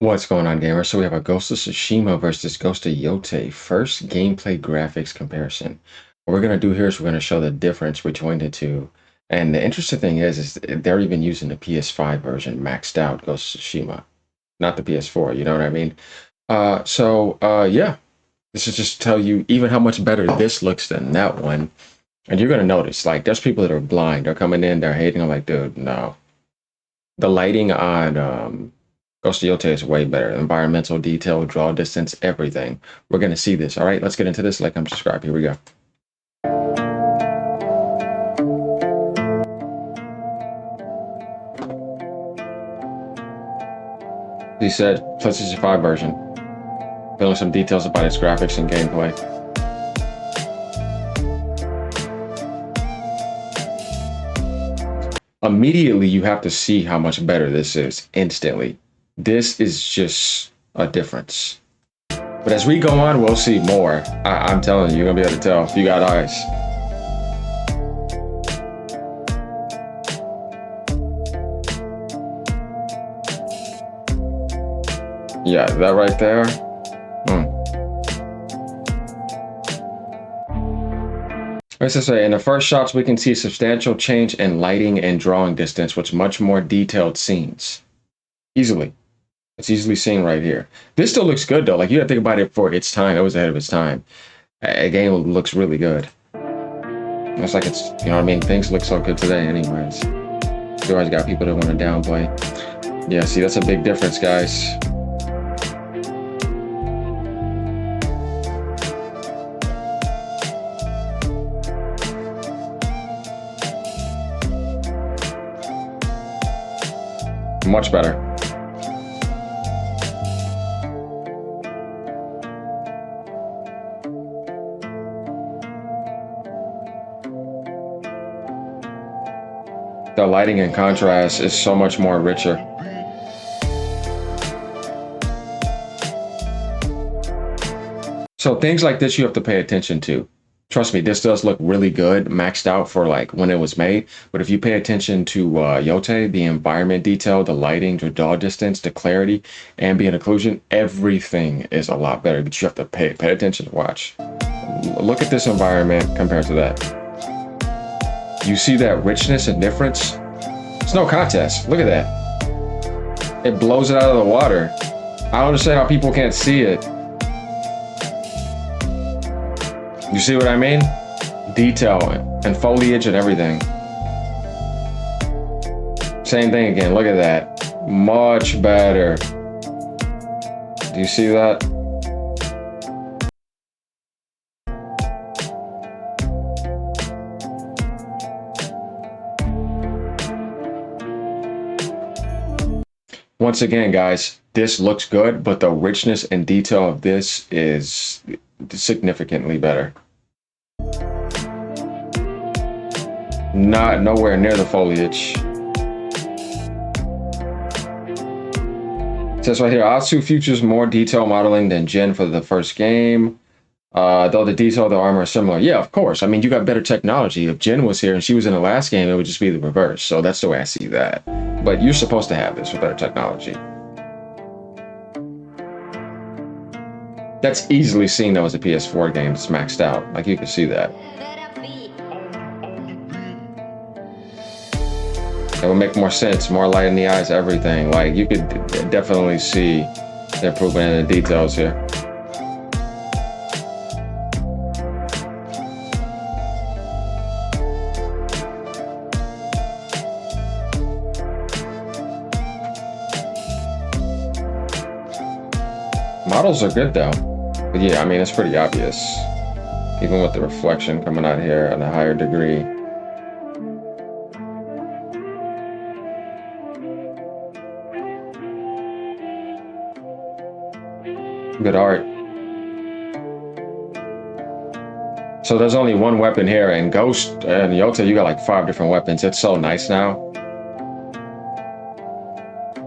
What's going on, gamers? So we have a Ghost of Tsushima versus Ghost of Yotei first gameplay graphics comparison. What we're going to do here is we're going to show the difference between the two. And the interesting thing is they're even using the PS5 version maxed out Ghost of Tsushima, not the PS4, you know what I mean? Yeah, this is just to tell you even how much better this looks than that one. And you're going to notice, like, there's people that are blind. They're coming in, they're hating. I'm like, dude, no. The lighting on Ghost of Yotei is way better. Environmental detail, draw distance, everything. We're going to see this. All right, let's get into this. Like, I'm subscribed. Here we go. He said, PlayStation 5 version. Filling some details about its graphics and gameplay. Immediately, you have to see how much better this is instantly. This is just a difference. But as we go on, we'll see more. I'm telling you, you're gonna be able to tell if you got eyes. Yeah, that right there. As I say, in the first shots, we can see a substantial change in lighting and drawing distance, with much more detailed scenes. Easily. It's easily seen right here. This still looks good, though. Like, you have to think about it for its time. It was ahead of its time. A game looks really good. It's like it's, you know what I mean? Things look so good today anyways. You always got people that want to downplay. Yeah, see, that's a big difference, guys. Much better. The lighting and contrast is so much more richer. So things like this you have to pay attention to. Trust me, this does look really good, maxed out for like when it was made. But if you pay attention to Yotei, the environment detail, the lighting, the draw distance, the clarity, ambient occlusion, everything is a lot better. But you have to pay attention to watch. Look at this environment compared to that. You see that richness and difference? It's no contest. Look at that. It blows it out of the water. I don't understand how people can't see it. You see what I mean? Detail and foliage and everything. Same thing again. Look at that. Much better. Do you see that? Once again, guys, this looks good, but the richness and detail of this is significantly better. Nowhere near the foliage. It says right here, Atsu features more detail modeling than Jin for the first game. Though the detail of the armor is similar. Yeah, of course. I mean, you got better technology. If Jin was here and she was in the last game, it would just be the reverse. So that's the way I see that. But you're supposed to have this with better technology. That's easily seen though as a PS4 game. It's maxed out. Like, you can see that. It would make more sense, more light in the eyes, everything. Like, you could definitely see the improvement in the details here. Models are good though. But yeah, I mean, it's pretty obvious. Even with the reflection coming out here at a higher degree. Good art. So there's only one weapon here, and Ghost and Yotei, you got like 5 different weapons. It's so nice now.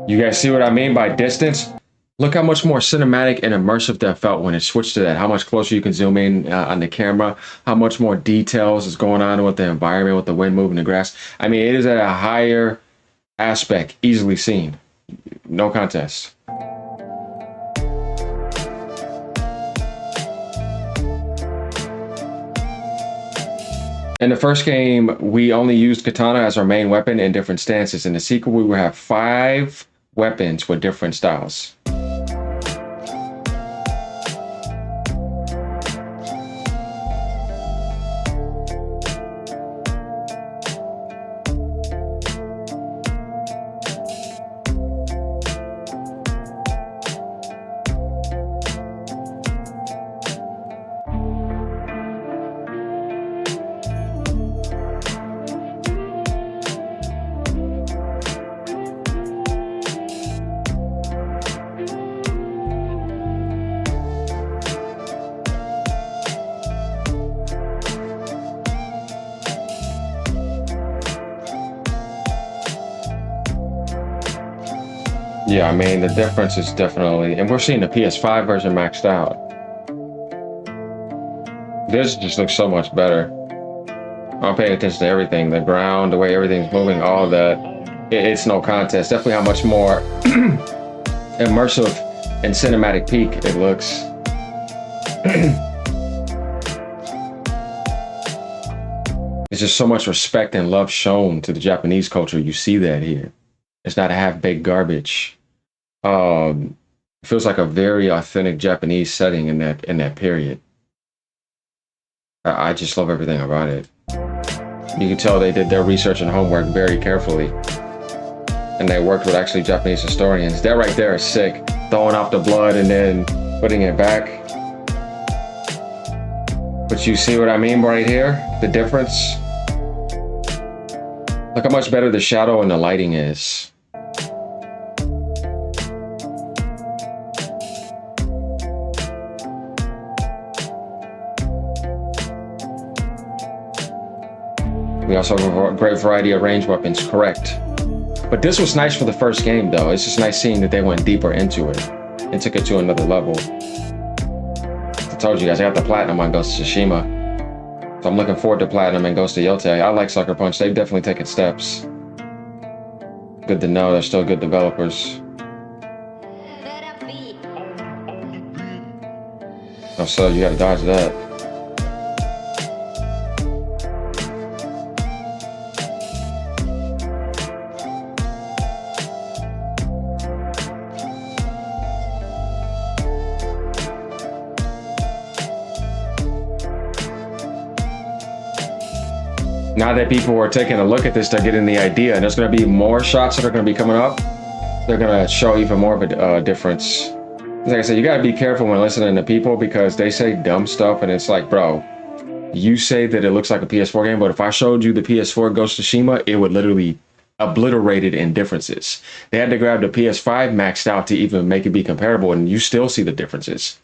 You guys see what I mean by distance? Look how much more cinematic and immersive that felt when it switched to that. How much closer you can zoom in on the camera. How much more details is going on with the environment, with the wind moving the grass. I mean, it is at a higher aspect, easily seen. No contest. In the first game, we only used katana as our main weapon in different stances. In the sequel, we will have 5 weapons with different styles. Yeah, I mean, the difference is definitely, and we're seeing the PS5 version maxed out. This just looks so much better. I'm paying attention to everything, the ground, the way everything's moving, all of that. It's no contest. Definitely how much more immersive and cinematic peak it looks. There's just so much respect and love shown to the Japanese culture. You see that here. It's not a half-baked garbage. It feels like a very authentic Japanese setting in that period. I just love everything about it. You can tell they did their research and homework very carefully. And they worked with actually Japanese historians. That right there is sick. Throwing off the blood and then putting it back. But you see what I mean right here? The difference? Look how much better the shadow and the lighting is. We also have a great variety of range weapons, correct. But this was nice for the first game, though. It's just nice seeing that they went deeper into it and took it to another level. I told you guys, I got the platinum on Ghost of Tsushima. So I'm looking forward to platinum and Ghost of Yotei. I like Sucker Punch. They've definitely taken steps. Good to know they're still good developers. Oh, so you gotta dodge that. Now that people are taking a look at this, they're getting the idea, and there's going to be more shots that are going to be coming up. They're going to show even more of a difference. Like I said, you got to be careful when listening to people because they say dumb stuff, and it's like, bro, you say that it looks like a PS4 game, but if I showed you the PS4 Ghost of Tsushima, it would literally obliterate it in differences. They had to grab the PS5 maxed out to even make it be comparable, and you still see the differences.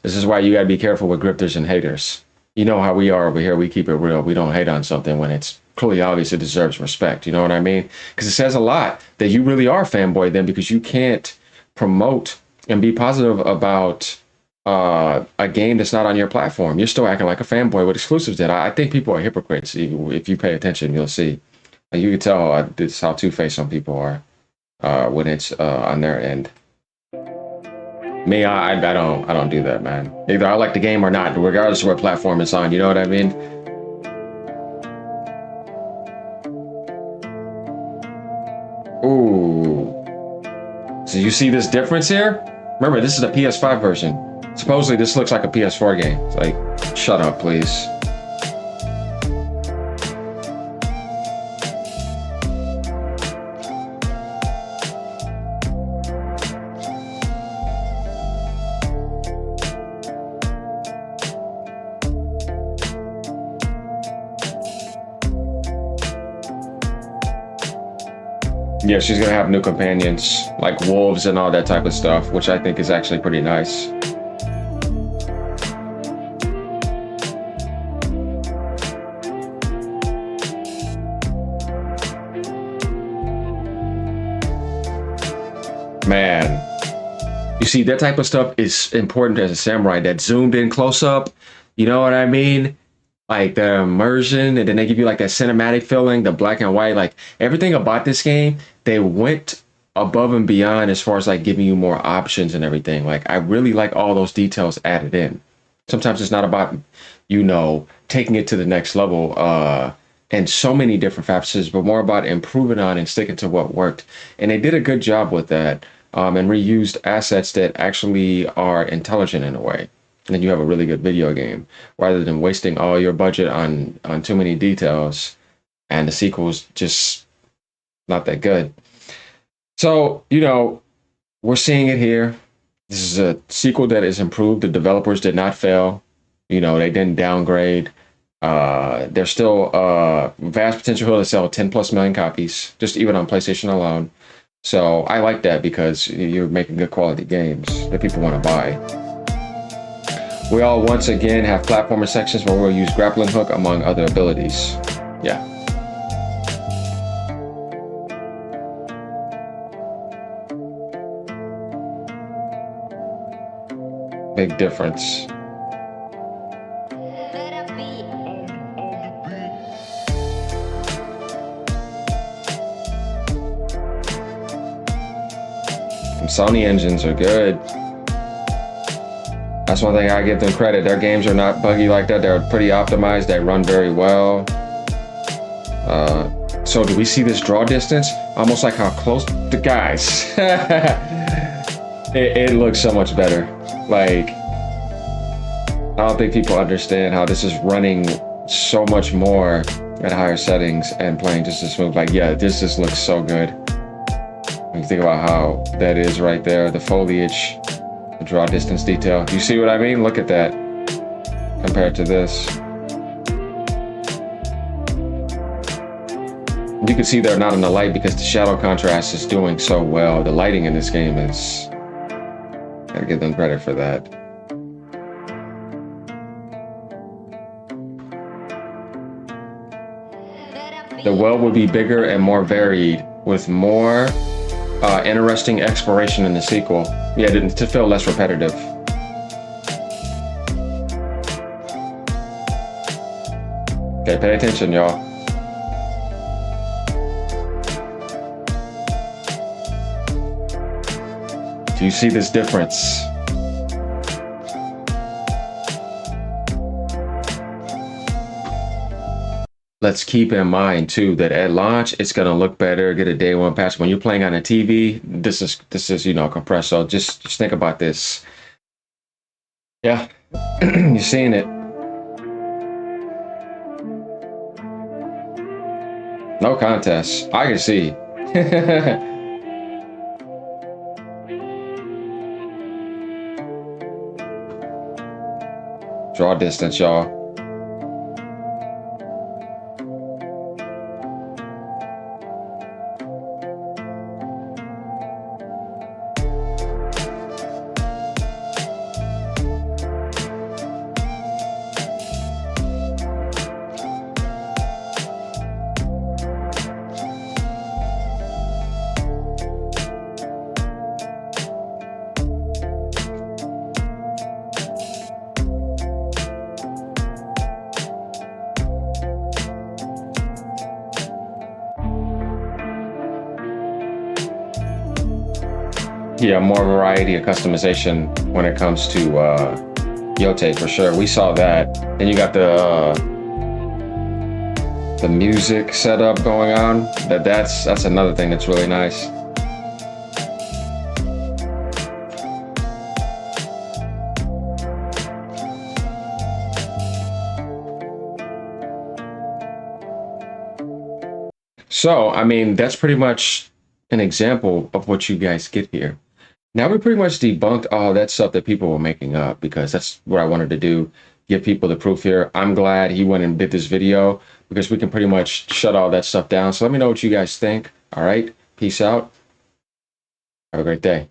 This is why you got to be careful with grifters and haters. You know how we are over here. We keep it real. We don't hate on something when it's clearly obvious it deserves respect. You know what I mean? Because it says a lot that you really are a fanboy then because you can't promote and be positive about a game that's not on your platform. You're still acting like a fanboy with exclusives. That I think people are hypocrites. If you pay attention, you'll see. You can tell this is how two-faced some people are when it's on their end. Me, I don't do that, man. Either I like the game or not, regardless of what platform it's on. You know what I mean? Ooh. So you see this difference here? Remember, this is the PS5 version. Supposedly, this looks like a PS4 game. It's like, shut up, please. Yeah, she's gonna have new companions, like wolves and all that type of stuff, which I think is actually pretty nice. Man, you see, that type of stuff is important as a samurai, that zoomed in close up, you know what I mean? Like the immersion, and then they give you like that cinematic feeling, the black and white, like everything about this game, they went above and beyond as far as like giving you more options and everything. Like I really like all those details added in. Sometimes it's not about, taking it to the next level and so many different facets, but more about improving on and sticking to what worked. And they did a good job with that, and reused assets that actually are intelligent in a way. And then you have a really good video game rather than wasting all your budget on too many details and the sequel's just not that good. So, we're seeing it here. This is a sequel that is improved. The developers did not fail. They didn't downgrade. There's still vast potential here to sell 10 plus million copies, just even on PlayStation alone. So I like that because you're making good quality games that people want to buy. We all once again have platformer sections where we'll use grappling hook among other abilities. Yeah. Big difference. Sony engines are good. That's one thing I give them credit. Their games are not buggy like that. They're pretty optimized. They run very well. So do we see this draw distance? Almost like how close the guys. it looks so much better. Like, I don't think people understand how this is running so much more at higher settings and playing just as smooth. Like, yeah, this just looks so good. When you think about how that is right there, the foliage, the draw distance detail. You see what I mean? Look at that compared to this. You can see they're not in the light because the shadow contrast is doing so well. The lighting in this game is, gotta give them credit for that. The world would be bigger and more varied with more interesting exploration in the sequel. Yeah, to feel less repetitive. Okay, pay attention, y'all. Do you see this difference? Let's keep in mind too that at launch it's gonna look better, get a day one patch. When you're playing on a TV, this is compressed. So just think about this. Yeah, you're seeing it. No contest. I can see. Draw distance, y'all. Yeah, more variety of customization when it comes to Yotei for sure. We saw that. Then you got the music setup going on. That's another thing that's really nice. So, I mean, that's pretty much an example of what you guys get here. Now we pretty much debunked all that stuff that people were making up because that's what I wanted to do, give people the proof here. I'm glad he went and did this video because we can pretty much shut all that stuff down. So let me know what you guys think. All right, peace out. Have a great day.